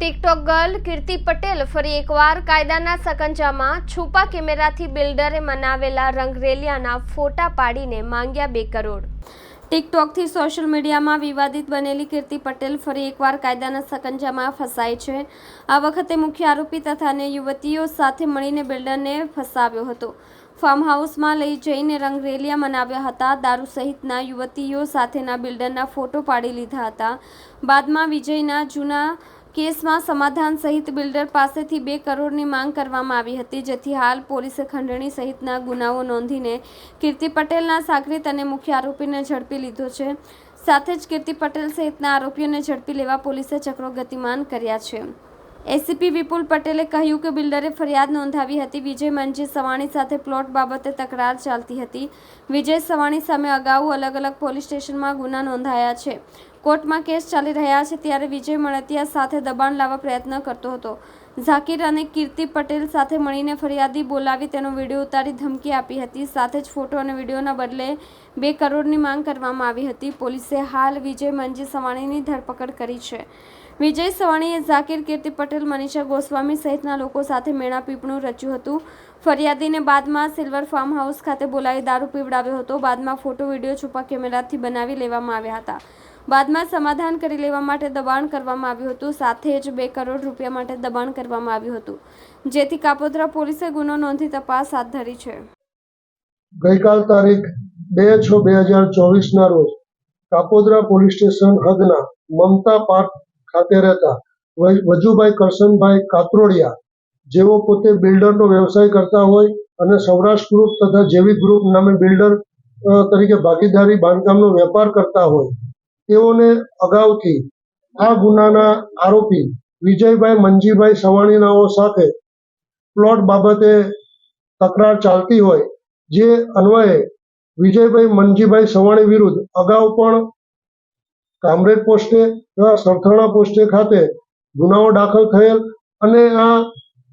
TikTok girl કીર્તિ પટેલ ફરી એકવાર કાયદાના સકંજામાં છુપા કેમેરાથી બિલ્ડરે મનાવેલા રંગરેલિયાના ફોટા પાડીને માંગ્યા 2 કરોડ। ટિકટોકથી સોશિયલ મીડિયામાં વિવાદિત બનેલી કીર્તિ પટેલ ફરી એકવાર કાયદાના સકંજામાં ફસાઈ છે। આ વખતે મુખ્ય આરોપી તથા અન્ય યુવતીઓ સાથે મળીને બિલ્ડરને ફસાવ્યો હતો। ફાર્મ હાઉસમાં લઈ જઈને રંગરેલિયા મનાવ્યા હતા। દારૂ સહિતના યુવતીઓ સાથેના બિલ્ડરના ફોટો પાડી લીધા હતા। બાદમાં વિજયના જૂના કેસમાં સમાધાન સહિત બિલ્ડર પાસેથી 2 કરોડની માંગ કરવામાં આવી હતી, જેથી હાલ પોલીસે ખંડણી સહિતના ગુનાઓ નોંધીને કીર્તિ પટેલના સાગરીત અને મુખ્ય આરોપીને ઝડપી લીધો છે। સાથે જ કીર્તિ પટેલ સહિતના આરોપીઓને ઝડપી લેવા પોલીસે ચક્રો ગતિમાન કર્યા છે। એસીપી વિપુલ પટેલે કહ્યું કે બિલ્ડરે ફરિયાદ નોંધાવી હતી। વિજય મંજી સવાણી સાથે પ્લોટ બાબતે તકરાર ચાલતી હતી। વિજય સવાણી સામે અગાઉ અલગ અલગ પોલીસ સ્ટેશનમાં ગુના નોંધાયા છે। કોર્ટમાં કેસ ચાલી રહ્યા છે ત્યારે વિજય મળતિયા સાથે દબાણ લાવવા પ્રયત્ન કરતો હતો। ઝાકીર અને કીર્તિ પટેલ સાથે મળીને ફરિયાદી બોલાવી તેનો વિડીયો ઉતારી ધમકી આપી હતી। સાથે જ ફોટો અને વિડીયોના બદલે 2 કરોડની માંગ કરવામાં આવી હતી। પોલીસે હાલ વિજય મંજી સવાણીની ધરપકડ કરી છે। વિજય સવાણીએ ઝાકીર, કીર્તિ પટેલ, મનીષા ગોસ્વામી સહિતના લોકો સાથે મેણાપીપણું રચ્યું હતું। ફરિયાદીને બાદમાં સિલ્વર ફાર્મ હાઉસ ખાતે બોલાવી દારૂ પીવડાવ્યો હતો। બાદમાં ફોટો વિડીયો છુપા કેમેરાથી બનાવી લેવામાં આવ્યા હતા। બાદમાં સમાધાન કરી લેવા માટે દબાણ કરવામાં આવ્યું હતું। સાથે જ 2 કરોડ રૂપિયા માટે દબાણ કરવામાં આવ્યું હતું, જેથી કાપોદ્રા પોલીસે ગુનો નોંધી તપાસ હાથ ધરી છે। ગઈકાલ તારીખ 2/6/2024 ના રોજ કાપોદ્રા પોલીસ સ્ટેશન હદના મમતા પાર્ક ખાતે રહેતા વજુભાઈ કરશનભાઈ કાતરોડિયા, જેઓ પોતે બિલ્ડરનો વ્યવસાય કરતા હોય અને સૌરાષ્ટ્ર ગ્રુપ તથા જેવી ગ્રુપ નામે બિલ્ડર તરીકે ભાગીદારી બાંધકામનો વેપાર કરતા હોય, તેઓને અગાઉથી આ ગુનાના આરોપી વિજયભાઈ મંજીભાઈ સવાણીનાઓ સાથે પ્લોટ બાબતે તકરાર ચાલતી હોય, જે અન્વયે વિજયભાઈ મંજીભાઈ સવાણી વિરુદ્ધ અગાઉ પણ કામરેજ પોસ્ટે તથા સરથાણા પોસ્ટે ખાતે ગુનાઓ દાખલ થયેલ અને આ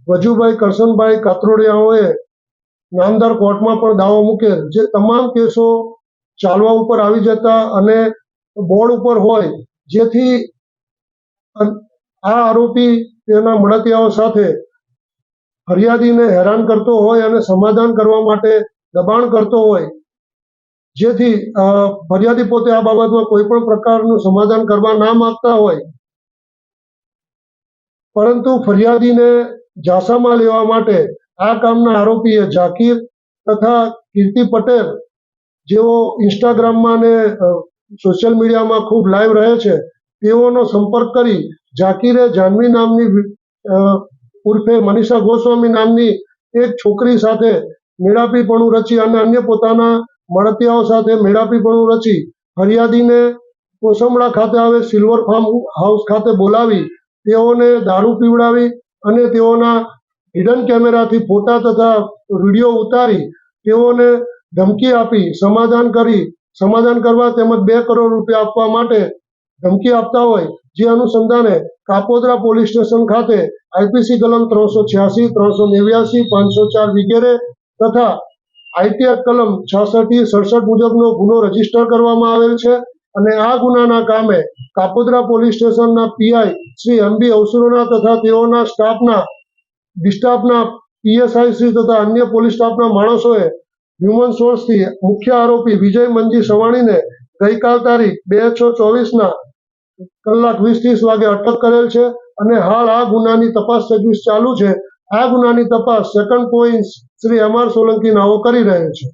વજુભાઈ કરશનભાઈ કાતરોડિયાઓએ નામદાર કોર્ટમાં પણ દાવો મૂકેલ, જે તમામ કેસો ચાલવા ઉપર આવી જતા અને બોર્ડ ઉપર હોય, જેથી આ આરોપી તેના મળતિયાઓ સાથે ફરિયાદીને હેરાન કરતો હોય અને સમાધાન કરવા માટે દબાણ કરતો હોય, જેથી ફરિયાદી પોતે આ બાબતમાં કોઈ પણ પ્રકારનું સમાધાન કરવા ના માંગતા હોય, પરંતુ ફરિયાદીને ઝાંસામાં લેવા માટે આ કામના આરોપીએ ઝાકીર તથા કીર્તિ પટેલ, જેઓ ઇન્સ્ટાગ્રામમાં અને સોશિયલ મીડિયામાં ખૂબ લાઈવ રહે છે, તેઓનો સંપર્ક કરી ઝાકીરે જાનવી નામની ઉર્ફે મનીષા ગોસ્વામી નામની એક છોકરી સાથે મેળાપીપણું રચી અને અન્ય પોતાના મળતિયાઓ સાથે મેળાપીપણું રચી ફરિયાદીને કોસંબડા ખાતે આવે સિલ્વર ફાર્મ હાઉસ ખાતે બોલાવી તેઓને દારૂ પીવડાવી અને તેઓના હિડન કેમેરાથી ફોટા તથા વિડીયો ઉતારી તેઓને ધમકી આપી સમાધાન કરવા તેમજ 2 કરોડ રૂપિયા આપવા માટે ધમકી આપતા હોય, જે અનુસંધાને કાપોદ્રા પોલીસ સ્ટેશન ખાતે આઈપીસી કલમ 386, 389, 504 વગેરે તથા આઈટી એક્ટ કલમ 66-67 મુજબનો ગુનો રજીસ્ટર કરવામાં આવેલ છે અને આ ગુનાના કામે કાપોદ્રા પોલીસ સ્ટેશનના પીઆઈ શ્રી એમબી અવસરોના તથા તેઓના સ્ટાફના પીએસઆઈ શ્રી તથા અન્ય પોલીસ સ્ટાફના માણસોએ હ્યુમન સોર્સથી મુખ્ય આરોપી વિજય મંજી સવાણીને ગઈકાલ તારીખ 2/6/24ના કલાક 20-30 વાગે અટક કરેલ છે અને હાલ આ ગુનાની તપાસ તજવીજ ચાલુ છે। આ ગુનાની તપાસ second point Shri M R Solanki નાઓ કરી રહેલ છે।